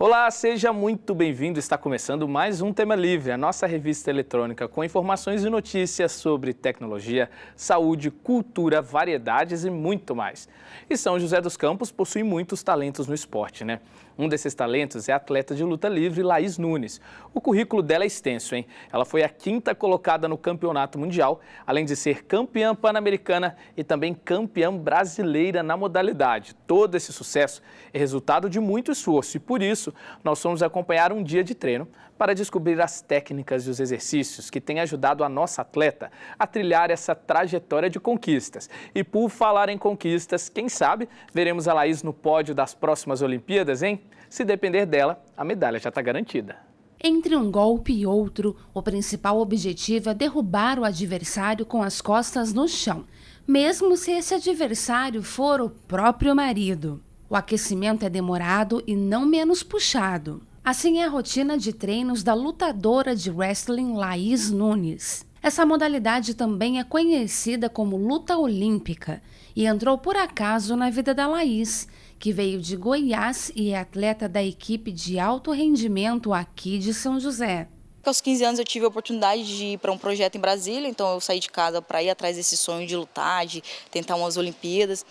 Olá, seja muito bem-vindo. Está começando mais um Tema Livre, a nossa revista eletrônica com informações e notícias sobre tecnologia, saúde, cultura, variedades e muito mais. E São José dos Campos possui muitos talentos no esporte, né? Um desses talentos é a atleta de luta livre Laís Nunes. O currículo dela é extenso, hein? Ela foi a 5ª colocada no campeonato mundial, além de ser campeã pan-americana e também campeã brasileira na modalidade. Todo esse sucesso é resultado de muito esforço e, por isso, nós fomos acompanhar um dia de treino para descobrir as técnicas e os exercícios que têm ajudado a nossa atleta a trilhar essa trajetória de conquistas. E por falar em conquistas, quem sabe veremos a Laís no pódio das próximas Olimpíadas, hein? Se depender dela, a medalha já está garantida. Entre um golpe e outro, o principal objetivo é derrubar o adversário com as costas no chão, mesmo se esse adversário for o próprio marido. O aquecimento é demorado e não menos puxado. Assim é a rotina de treinos da lutadora de wrestling Laís Nunes. Essa modalidade também é conhecida como luta olímpica e entrou por acaso na vida da Laís, que veio de Goiás e é atleta da equipe de alto rendimento aqui de São José. Aos 15 anos eu tive a oportunidade de ir para um projeto em Brasília, então eu saí de casa para ir atrás desse sonho de lutar, de tentar umas Olimpíadas.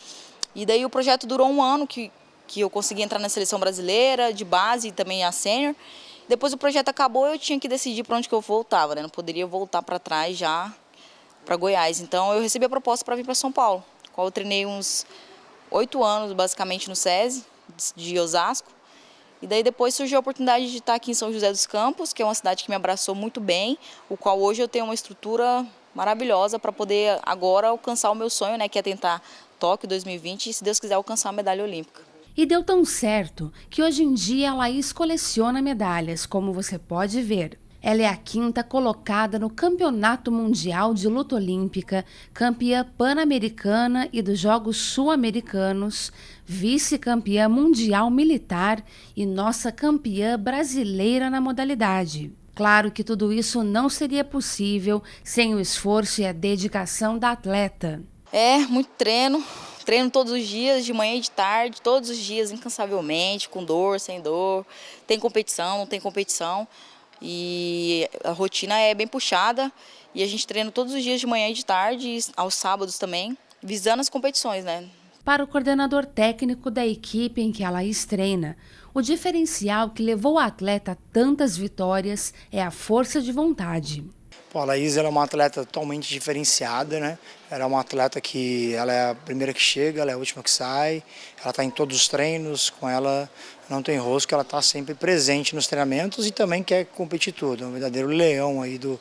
E daí o projeto durou um ano que eu consegui entrar na seleção brasileira, de base e também a sênior. Depois o projeto acabou, eu tinha que decidir para onde que eu voltava, né? Não poderia voltar para trás já para Goiás. Então eu recebi a proposta para vir para São Paulo, qual eu treinei uns 8 anos basicamente no SESI de Osasco. E daí depois surgiu a oportunidade de estar aqui em São José dos Campos, que é uma cidade que me abraçou muito bem, o qual hoje eu tenho uma estrutura maravilhosa para poder agora alcançar o meu sonho, né, que é tentar Tóquio 2020 e, se Deus quiser, alcançar a medalha olímpica. E deu tão certo que hoje em dia a Laís coleciona medalhas, como você pode ver. Ela é a 5ª colocada no Campeonato Mundial de Luta Olímpica, campeã pan-americana e dos Jogos Sul-Americanos, vice-campeã mundial militar e nossa campeã brasileira na modalidade. Claro que tudo isso não seria possível sem o esforço e a dedicação da atleta. É, muito treino. Treino todos os dias, de manhã e de tarde, todos os dias, incansavelmente, com dor, sem dor. Tem competição, não tem competição. E a rotina é bem puxada e a gente treina todos os dias de manhã e de tarde, aos sábados também, visando as competições, né? Para o coordenador técnico da equipe em que a Laís treina, o diferencial que levou a atleta a tantas vitórias é a força de vontade. A Laís ela é uma atleta totalmente diferenciada, né? Ela é uma atleta que ela é a primeira que chega, ela é a última que sai, ela está em todos os treinos, com ela não tem rosco, ela está sempre presente nos treinamentos e também quer competir tudo, é um verdadeiro leão aí do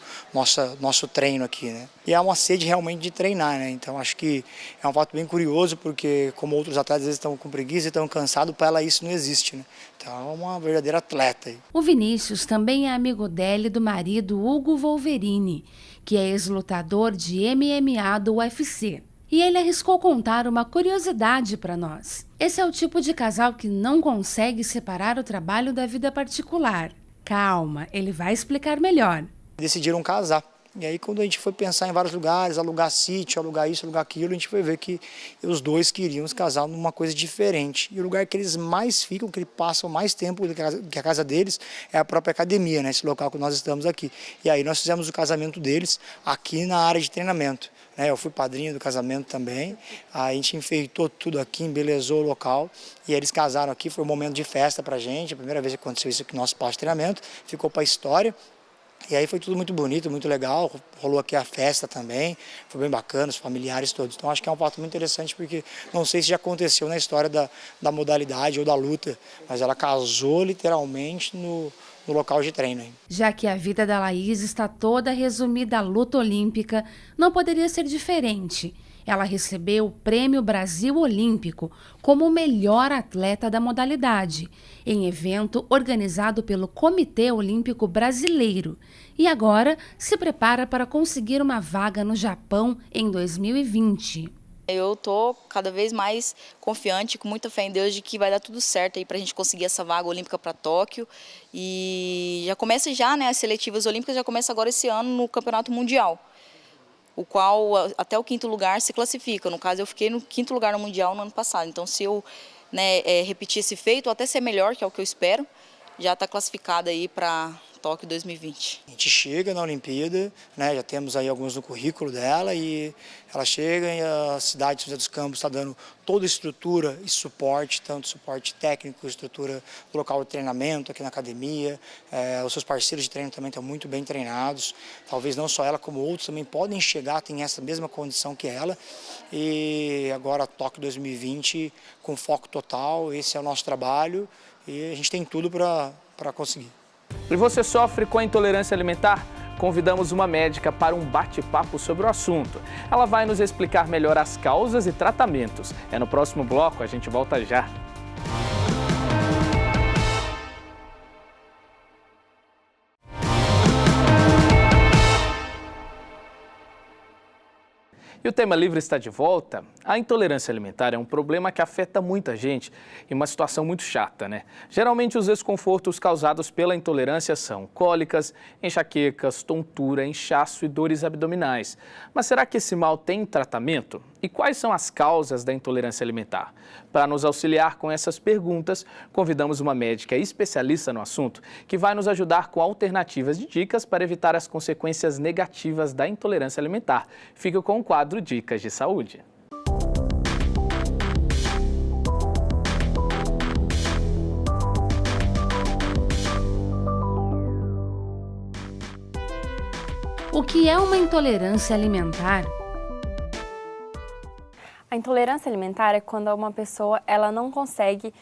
nosso treino aqui, né? E é uma sede realmente de treinar, né? Então acho que é um fato bem curioso, porque como outros atletas às vezes estão com preguiça e estão cansados, para ela isso não existe, né? Então é uma verdadeira atleta aí. O Vinícius também é amigo dela e do marido Hugo Wolverini, que é ex-lutador de MMA do UFC. E ele arriscou contar uma curiosidade para nós. Esse é o tipo de casal que não consegue separar o trabalho da vida particular. Calma, ele vai explicar melhor. Decidiram casar. E aí quando a gente foi pensar em vários lugares, alugar sítio, alugar isso, alugar aquilo, a gente foi ver que os dois queriam se casar numa coisa diferente. E o lugar que eles mais ficam, que eles passam mais tempo que a casa deles, é a própria academia, né? Esse local que nós estamos aqui. E aí nós fizemos o casamento deles aqui na área de treinamento. Eu fui padrinho do casamento também, a gente enfeitou tudo aqui, embelezou o local e eles casaram aqui, foi um momento de festa pra gente, a primeira vez que aconteceu isso aqui no nosso espaço de treinamento, ficou para a história. E aí foi tudo muito bonito, muito legal, rolou aqui a festa também, foi bem bacana, os familiares todos. Então acho que é um fato muito interessante porque não sei se já aconteceu na história da modalidade ou da luta, mas ela casou literalmente no local de treino. Já que a vida da Laís está toda resumida à luta olímpica, não poderia ser diferente. Ela recebeu o Prêmio Brasil Olímpico como melhor atleta da modalidade, em evento organizado pelo Comitê Olímpico Brasileiro. E agora se prepara para conseguir uma vaga no Japão em 2020. Eu estou cada vez mais confiante, com muita fé em Deus, de que vai dar tudo certo aí para a gente conseguir essa vaga olímpica para Tóquio. E já começa né, as seletivas olímpicas já começa agora esse ano no Campeonato Mundial, o qual até o 5º lugar se classifica. No caso, eu fiquei no 5º lugar no Mundial no ano passado. Então, se eu repetir esse feito, ou até ser melhor, que é o que eu espero, já está classificada aí para Tóquio 2020. A gente chega na Olimpíada, né, já temos aí alguns no currículo dela e ela chega e a cidade de São José dos Campos está dando toda a estrutura e suporte, tanto suporte técnico, estrutura do local de treinamento aqui na academia, os seus parceiros de treino também estão muito bem treinados, talvez não só ela como outros também podem chegar, tem essa mesma condição que ela e agora Tóquio 2020 com foco total, esse é o nosso trabalho e a gente tem tudo para conseguir. E você sofre com a intolerância alimentar? Convidamos uma médica para um bate-papo sobre o assunto. Ela vai nos explicar melhor as causas e tratamentos. É no próximo bloco, a gente volta já. E o Tema Livre está de volta. A intolerância alimentar é um problema que afeta muita gente e uma situação muito chata, né? Geralmente os desconfortos causados pela intolerância são cólicas, enxaquecas, tontura, inchaço e dores abdominais. Mas será que esse mal tem tratamento? E quais são as causas da intolerância alimentar? Para nos auxiliar com essas perguntas, convidamos uma médica especialista no assunto que vai nos ajudar com alternativas de dicas para evitar as consequências negativas da intolerância alimentar. Fica com o quadro Dicas de Saúde. O que é uma intolerância alimentar? A intolerância alimentar é quando uma pessoa ela não consegue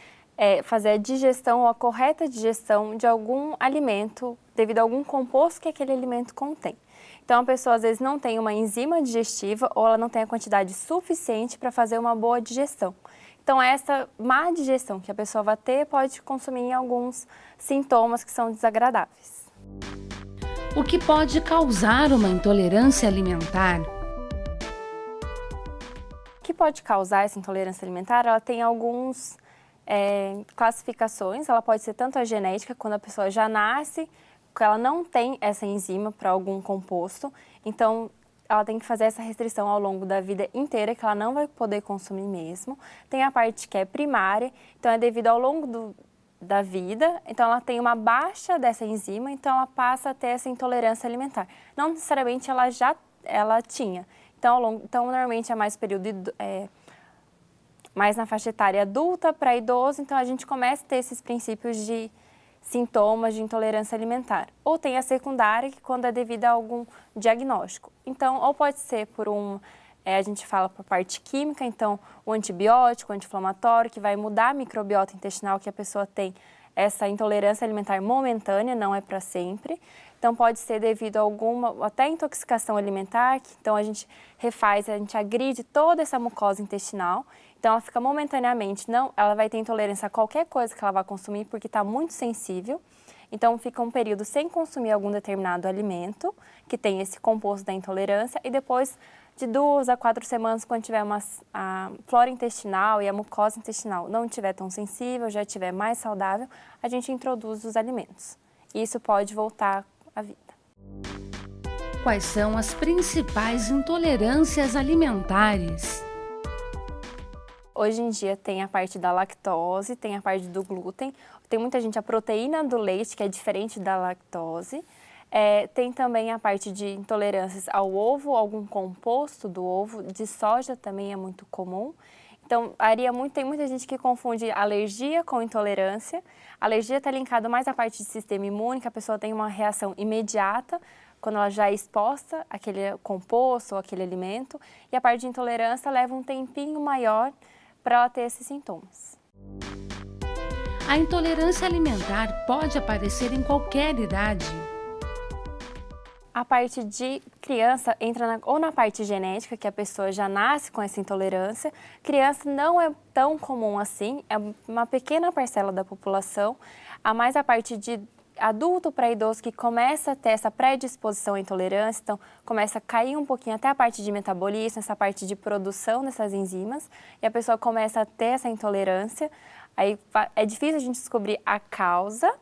fazer a digestão ou a correta digestão de algum alimento devido a algum composto que aquele alimento contém. Então, a pessoa às vezes não tem uma enzima digestiva ou ela não tem a quantidade suficiente para fazer uma boa digestão. Então, essa má digestão que a pessoa vai ter pode consumir alguns sintomas que são desagradáveis. O que pode causar uma intolerância alimentar? O que pode causar essa intolerância alimentar? Ela tem algumas classificações, ela pode ser tanto a genética, quando a pessoa já nasce, que ela não tem essa enzima para algum composto, então ela tem que fazer essa restrição ao longo da vida inteira, que ela não vai poder consumir mesmo. Tem a parte que é primária, então é devido ao longo da vida, então ela tem uma baixa dessa enzima, então ela passa a ter essa intolerância alimentar. Não necessariamente ela tinha. Então, normalmente é mais período, mais na faixa etária adulta para idoso, então a gente começa a ter esses princípios de sintomas de intolerância alimentar. Ou tem a secundária, que quando é devido a algum diagnóstico. Então, ou pode ser por a gente fala por parte química, então o antibiótico, o anti-inflamatório, que vai mudar a microbiota intestinal, que a pessoa tem essa intolerância alimentar momentânea, não é para sempre. Então, pode ser devido a alguma, até intoxicação alimentar, que então a gente refaz, a gente agride toda essa mucosa intestinal. Então, ela fica momentaneamente, ela vai ter intolerância a qualquer coisa que ela vai consumir, porque está muito sensível. Então, fica um período sem consumir algum determinado alimento, que tem esse composto da intolerância, e depois de 2 a 4 semanas, quando tiver a flora intestinal e a mucosa intestinal não estiver tão sensível, já estiver mais saudável, a gente introduz os alimentos. E isso pode voltar à vida. Quais são as principais intolerâncias alimentares? Hoje em dia tem a parte da lactose, tem a parte do glúten, tem muita gente a proteína do leite, que é diferente da lactose. Tem também a parte de intolerâncias ao ovo, algum composto do ovo, de soja também é muito comum. Então, tem muita gente que confunde alergia com intolerância. A alergia está linkada mais à parte de sistema imune, que a pessoa tem uma reação imediata quando ela já é exposta àquele composto ou àquele alimento. E a parte de intolerância leva um tempinho maior para ela ter esses sintomas. A intolerância alimentar pode aparecer em qualquer idade. A parte de criança entra ou na parte genética, que a pessoa já nasce com essa intolerância. Criança não é tão comum assim, é uma pequena parcela da população. Há mais a parte de adulto para idoso que começa a ter essa predisposição à intolerância, então começa a cair um pouquinho até a parte de metabolismo, essa parte de produção dessas enzimas, e a pessoa começa a ter essa intolerância. Aí é difícil a gente descobrir a causa,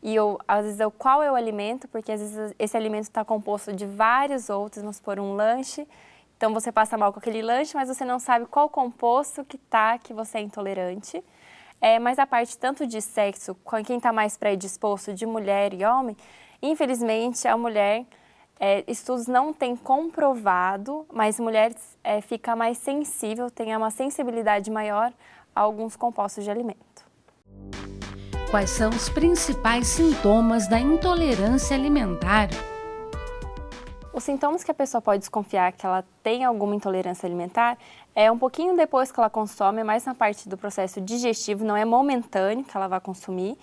e às vezes qual é o alimento, porque às vezes esse alimento está composto de vários outros, vamos supor um lanche, então você passa mal com aquele lanche, mas você não sabe qual composto que você é intolerante. Mas a parte tanto de sexo, quem está mais predisposto de mulher e homem, infelizmente a mulher, estudos não têm comprovado, mas mulheres fica mais sensível, tem uma sensibilidade maior a alguns compostos de alimento. Quais são os principais sintomas da intolerância alimentar? Os sintomas que a pessoa pode desconfiar que ela tem alguma intolerância alimentar é um pouquinho depois que ela consome, mais na parte do processo digestivo, não é momentâneo que ela vai consumir.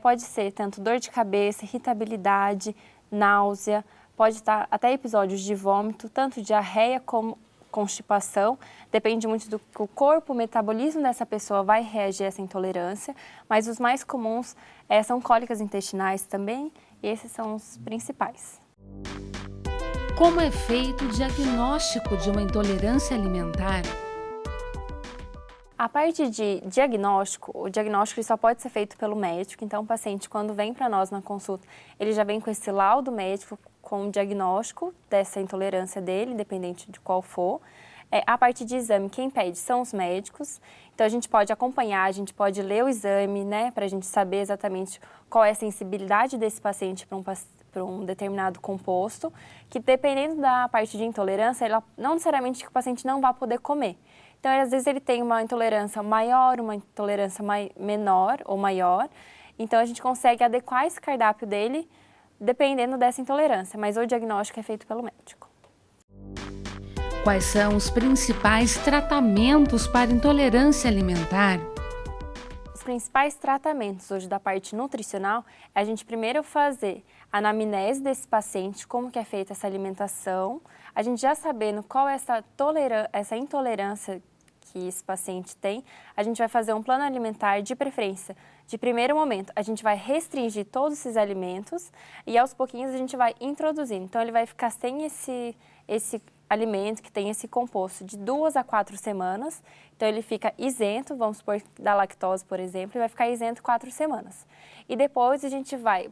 Pode ser tanto dor de cabeça, irritabilidade, náusea, pode estar até episódios de vômito, tanto diarreia como constipação. Depende muito do que o corpo, o metabolismo dessa pessoa vai reagir a essa intolerância, mas os mais comuns são cólicas intestinais também, e esses são os principais. Como é feito o diagnóstico de uma intolerância alimentar? A parte de diagnóstico, o diagnóstico só pode ser feito pelo médico, então o paciente quando vem para nós na consulta, ele já vem com esse laudo médico, com o diagnóstico dessa intolerância dele, independente de qual for. A parte de exame, quem pede são os médicos, então a gente pode acompanhar, a gente pode ler o exame, né, para a gente saber exatamente qual é a sensibilidade desse paciente para um determinado composto, que dependendo da parte de intolerância, não necessariamente que o paciente não vai poder comer. Então, às vezes ele tem uma intolerância maior, uma intolerância menor ou maior, então a gente consegue adequar esse cardápio dele dependendo dessa intolerância, mas o diagnóstico é feito pelo médico. Quais são os principais tratamentos para intolerância alimentar? Os principais tratamentos hoje da parte nutricional é a gente primeiro fazer a anamnese desse paciente, como que é feita essa alimentação, a gente já sabendo qual é essa intolerância que esse paciente tem, a gente vai fazer um plano alimentar de preferência. De primeiro momento, a gente vai restringir todos esses alimentos e aos pouquinhos a gente vai introduzindo. Então ele vai ficar sem esse alimento que tem esse composto de 2 a 4 semanas. Então ele fica isento, vamos supor, da lactose, por exemplo, e vai ficar isento 4 semanas. E depois a gente vai,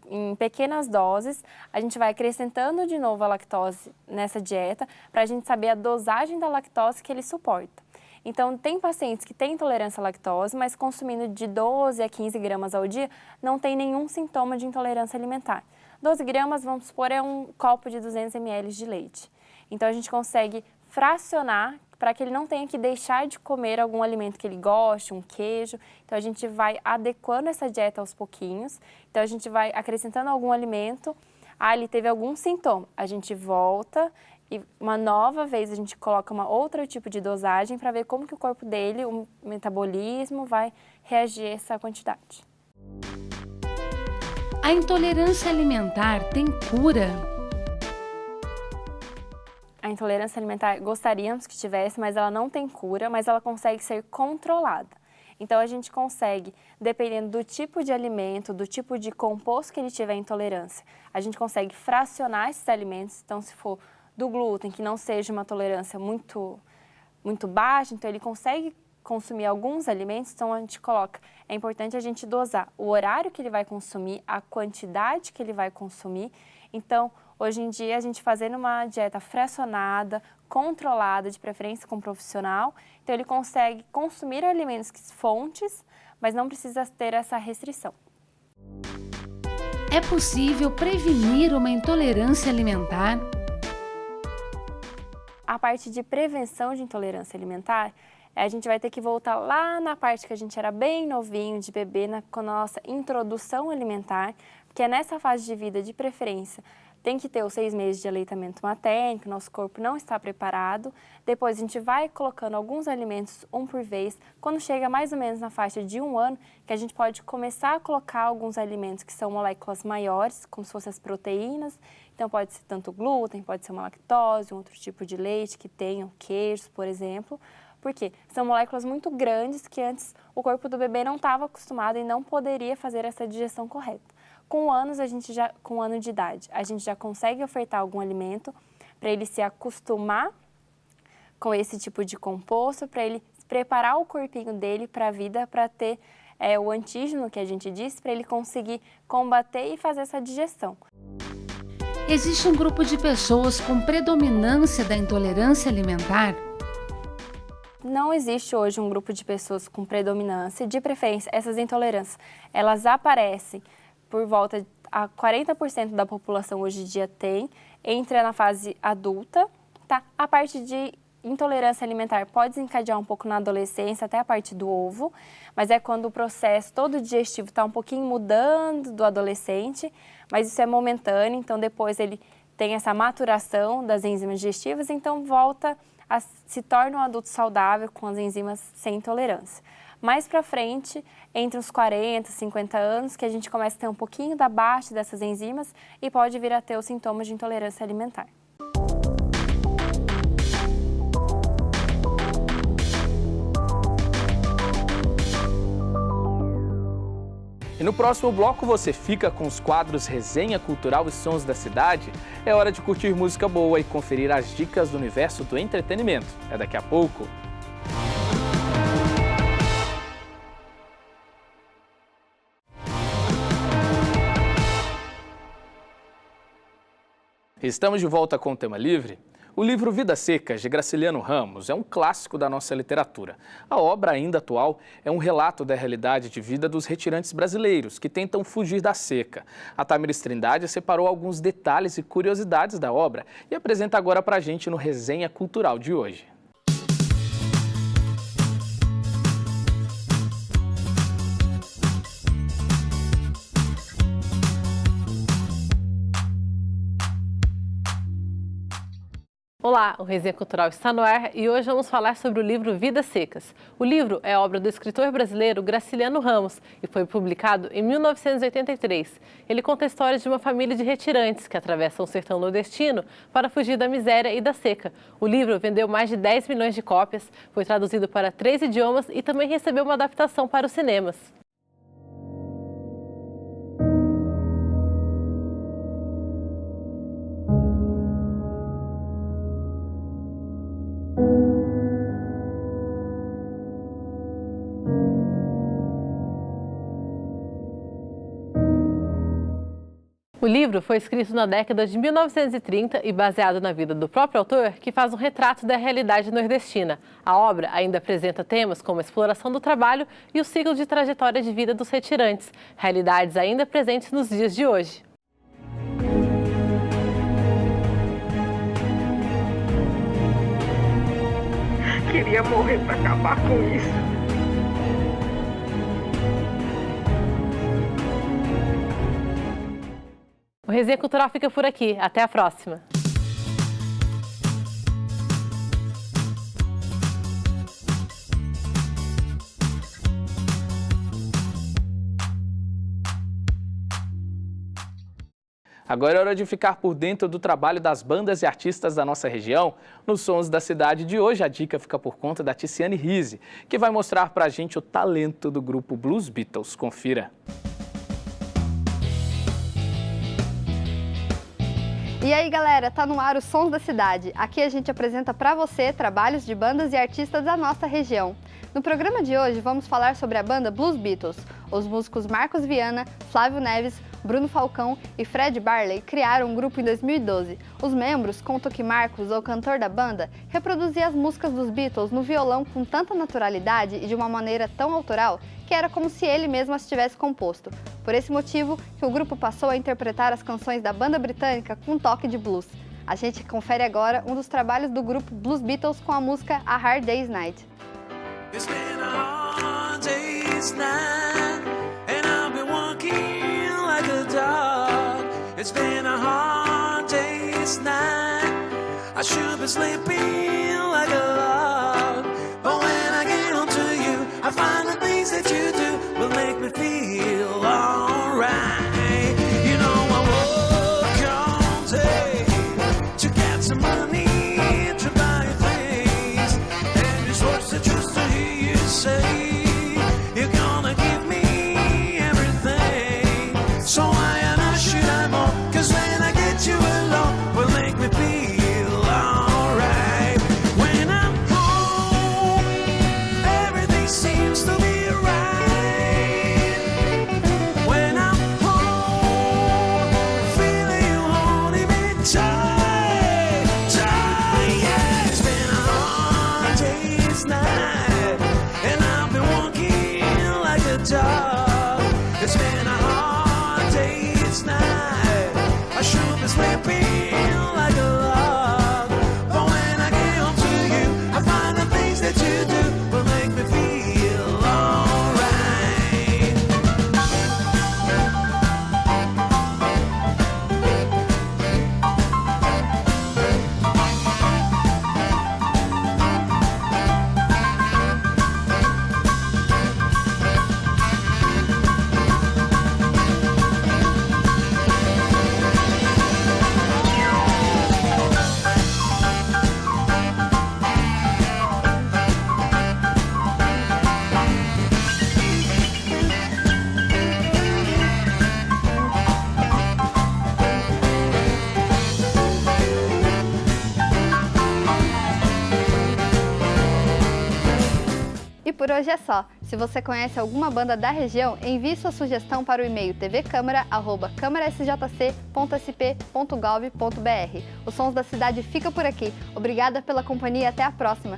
em pequenas doses, a gente vai acrescentando de novo a lactose nessa dieta para a gente saber a dosagem da lactose que ele suporta. Então, tem pacientes que têm intolerância à lactose, mas consumindo de 12 a 15 gramas ao dia, não tem nenhum sintoma de intolerância alimentar. 12 gramas, vamos supor, é um copo de 200 ml de leite. Então, a gente consegue fracionar para que ele não tenha que deixar de comer algum alimento que ele goste, um queijo. Então, a gente vai adequando essa dieta aos pouquinhos. Então, a gente vai acrescentando algum alimento. Ele teve algum sintoma, a gente volta e uma nova vez a gente coloca uma outro tipo de dosagem para ver como que o corpo dele, o metabolismo, vai reagir a essa quantidade. A intolerância alimentar tem cura? A intolerância alimentar gostaríamos que tivesse, mas ela não tem cura, mas ela consegue ser controlada. Então a gente consegue, dependendo do tipo de alimento, do tipo de composto que ele tiver intolerância, a gente consegue fracionar esses alimentos. Então se for do glúten, que não seja uma tolerância muito baixa, então ele consegue consumir alguns alimentos, então a gente coloca, é importante a gente dosar o horário que ele vai consumir, a quantidade que ele vai consumir. Então, hoje em dia, a gente fazendo uma dieta fracionada, controlada, de preferência com um profissional, então ele consegue consumir alimentos fontes, mas não precisa ter essa restrição. É possível prevenir uma intolerância alimentar? A parte de prevenção de intolerância alimentar, a gente vai ter que voltar lá na parte que a gente era bem novinho, de bebê, com a nossa introdução alimentar, porque é nessa fase de vida, de preferência, tem que ter os 6 meses de aleitamento materno, que o nosso corpo não está preparado. Depois a gente vai colocando alguns alimentos um por vez. Quando chega mais ou menos na faixa de 1 ano, que a gente pode começar a colocar alguns alimentos que são moléculas maiores, como se fossem as proteínas. Então pode ser tanto glúten, pode ser uma lactose, um outro tipo de leite que tenham queijos, por exemplo. Por quê? São moléculas muito grandes que antes o corpo do bebê não estava acostumado e não poderia fazer essa digestão correta. Com anos, com 1 ano de idade, a gente já consegue ofertar algum alimento para ele se acostumar com esse tipo de composto, para ele preparar o corpinho dele para a vida, para ter o antígeno que a gente disse, para ele conseguir combater e fazer essa digestão. Existe um grupo de pessoas com predominância da intolerância alimentar? não existe hoje um grupo de pessoas com predominância. De preferência, essas intolerâncias, elas aparecem por volta a 40% da população hoje em dia tem, entra na fase adulta, tá? A parte de intolerância alimentar pode desencadear um pouco na adolescência, até a parte do ovo, mas é quando o processo todo digestivo está um pouquinho mudando do adolescente, mas isso é momentâneo, então depois ele tem essa maturação das enzimas digestivas, então se torna um adulto saudável com as enzimas sem intolerância. Mais para frente, entre os 40 e 50 anos, que a gente começa a ter um pouquinho da baixa dessas enzimas e pode vir a ter os sintomas de intolerância alimentar. E no próximo bloco você fica com os quadros Resenha Cultural e Sons da Cidade. É hora de curtir música boa e conferir as dicas do universo do entretenimento. É daqui a pouco. Estamos de volta com o Tema Livre. O livro Vidas Secas, de Graciliano Ramos, é um clássico da nossa literatura. A obra, ainda atual, é um relato da realidade de vida dos retirantes brasileiros que tentam fugir da seca. A Tamiris Trindade separou alguns detalhes e curiosidades da obra e apresenta agora pra gente no Resenha Cultural de hoje. Olá, o Resenha Cultural está no ar e hoje vamos falar sobre o livro Vidas Secas. O livro é obra do escritor brasileiro Graciliano Ramos e foi publicado em 1983. Ele conta a história de uma família de retirantes que atravessam o sertão nordestino para fugir da miséria e da seca. O livro vendeu mais de 10 milhões de cópias, foi traduzido para 3 idiomas e também recebeu uma adaptação para os cinemas. O livro foi escrito na década de 1930 e baseado na vida do próprio autor, que faz um retrato da realidade nordestina. A obra ainda apresenta temas como a exploração do trabalho e o ciclo de trajetória de vida dos retirantes, realidades ainda presentes nos dias de hoje. Queria morrer para acabar com isso. O Resenha Cultural fica por aqui. Até a próxima! Agora é hora de ficar por dentro do trabalho das bandas e artistas da nossa região. Nos Sons da Cidade de hoje, a dica fica por conta da Ticiane Rizzi, que vai mostrar pra gente o talento do grupo Blues Beatles. Confira! E aí galera, tá no ar o Sons da Cidade. Aqui a gente apresenta pra você trabalhos de bandas e artistas da nossa região. No programa de hoje vamos falar sobre a banda Blues Beatles. Os músicos Marcos Viana, Flávio Neves, Bruno Falcão e Fred Barley criaram um grupo em 2012. Os membros contam que Marcos, o cantor da banda, reproduzia as músicas dos Beatles no violão com tanta naturalidade e de uma maneira tão autoral que era como se ele mesmo as tivesse composto. Por esse motivo que o grupo passou a interpretar as canções da banda britânica com um toque de blues. A gente confere agora um dos trabalhos do grupo Blues Beatles com a música A Hard Day's Night. It's been a hard day's night, and I've been walking like a dog. It's been a hard day's night, I should be sleeping like a log. But when I get home to you, I find the things that you do will make me feel alright. You know I work all day to get some money to buy things, and it's what's the truth to hear you say you're gonna give me everything. So why on earth should I more? 'Cause when I get you alone, will make me feel alright. When I'm home, everything seems to be right. It's been a hard day's night. I should be sleeping like a log, but when I get home to you, I find the things that you do will make me feel alright. E por hoje é só. Se você conhece alguma banda da região, envie sua sugestão para o e-mail tvcamara@camaraSJC.sp.gov.br. Os Sons da Cidade fica por aqui. Obrigada pela companhia e até a próxima.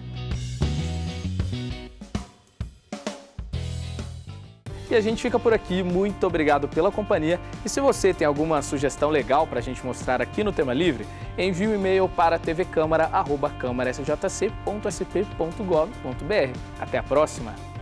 E a gente fica por aqui, muito obrigado pela companhia. E se você tem alguma sugestão legal para a gente mostrar aqui no Tema Livre, envie um e-mail para tvcamara@camaraSJC.sp.gov.br. Até a próxima!